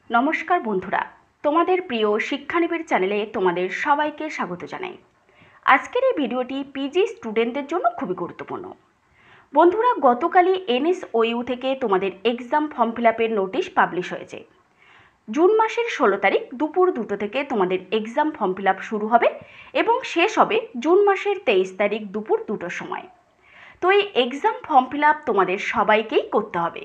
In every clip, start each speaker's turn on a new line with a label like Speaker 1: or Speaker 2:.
Speaker 1: নমস্কার বন্ধুরা, তোমাদের প্রিয় শিক্ষানিবিড় চ্যানেলে তোমাদের সবাইকে স্বাগত জানাই। আজকের এই ভিডিওটি পিজি স্টুডেন্টদের জন্য খুবই গুরুত্বপূর্ণ। বন্ধুরা, গতকালই এনএসওইউ থেকে তোমাদের এক্সাম ফর্ম ফিল আপের নোটিশ পাবলিশ হয়েছে। জুন মাসের 16 তারিখ দুপুর 2টো থেকে তোমাদের এক্সাম ফর্ম ফিল আপ শুরু হবে এবং শেষ হবে জুন মাসের 23 তারিখ দুপুর 2টোর সময়। তো এই এক্সাম ফর্ম ফিল আপ তোমাদের সবাইকেই করতে হবে।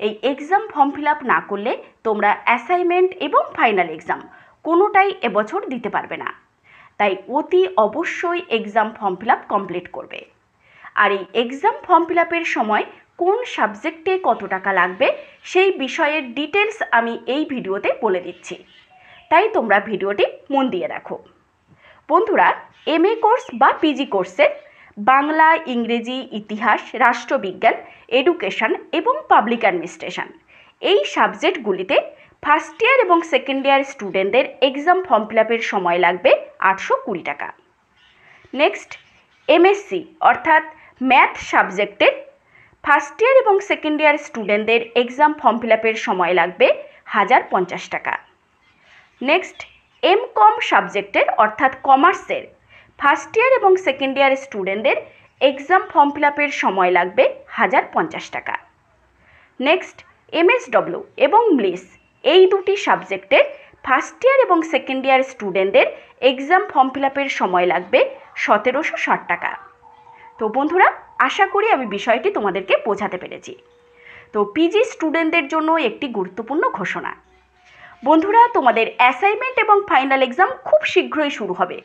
Speaker 1: এই এক্সাম ফর্ম ফিল আপ না করলে তোমরা অ্যাসাইনমেন্ট এবং ফাইনাল এক্সাম কোনোটাই এবছর দিতে পারবে না। তাই অতি অবশ্যই exam form fill up complete করবে। আর এই এক্সাম ফর্ম ফিল আপের সময় কোন সাবজেক্টে কত টাকা লাগবে সেই বিষয়ের ডিটেলস আমি এই ভিডিওতে বলে দিচ্ছি, তাই তোমরা ভিডিওটি মন দিয়ে দেখো। বন্ধুরা, এমএ কোর্স বা পিজি কোর্সের বাংলা, ইংরেজি, ইতিহাস, রাষ্ট্রবিজ্ঞান, এডুকেশন এবং পাবলিক অ্যাডমিনিস্ট্রেশন এই সাবজেক্টগুলিতে ফার্স্ট ইয়ার এবং সেকেন্ড ইয়ার স্টুডেন্টদের এক্সাম ফর্ম ফিল আপের সময় লাগবে 820 টাকা। নেক্সট, এমএসসি অর্থাৎ ম্যাথ সাবজেক্টের ফার্স্ট ইয়ার এবং সেকেন্ড ইয়ার স্টুডেন্টদের এক্সাম ফর্ম ফিল আপের সময় লাগবে 1050 টাকা। নেক্সট, এমকম সাবজেক্টের অর্থাৎ কমার্সের ফার্স্ট ইয়ার এবং সেকেন্ড ইয়ার স্টুডেন্টদের এক্সাম ফর্ম ফিল আপের সময় লাগবে 1050 টাকা। নেক্সট, এমএসডব্লিউ এবং ইংলিশ এই দুটি সাবজেক্টের ফার্স্ট ইয়ার এবং সেকেন্ড ইয়ার স্টুডেন্টদের এক্সাম ফর্ম ফিল আপের সময় লাগবে 1760 টাকা। তো বন্ধুরা, আশা করি আমি বিষয়টি তোমাদেরকে বোঝাতে পেরেছি। তো পিজি স্টুডেন্টদের জন্য একটি গুরুত্বপূর্ণ ঘোষণা। বন্ধুরা, তোমাদের অ্যাসাইনমেন্ট এবং ফাইনাল এক্সাম খুব শীঘ্রই শুরু হবে,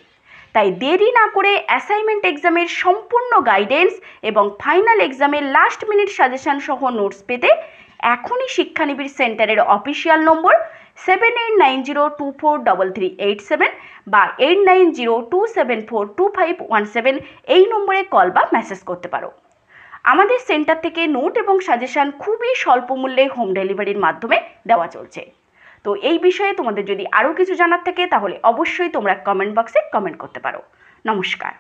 Speaker 1: তাই দেরি না করে অ্যাসাইনমেন্ট এক্সামের সম্পূর্ণ গাইডেন্স এবং ফাইনাল এক্সামের লাস্ট মিনিট সাজেশন সহ নোটস পেতে এখনই শিক্ষানিবিড় সেন্টারের অফিসিয়াল নম্বর 7890243387 বা 8902742517 এই নম্বরে কল বা মেসেজ করতে পারো। আমাদের সেন্টার থেকে নোট এবং সাজেশন খুবই স্বল্প মূল্যে হোম ডেলিভারির মাধ্যমে দেওয়া চলছে। তো এই বিষয়ে তোমাদের যদি আরও কিছু জানার থাকে তাহলে অবশ্যই তোমরা কমেন্ট বক্সে কমেন্ট করতে পারো। নমস্কার।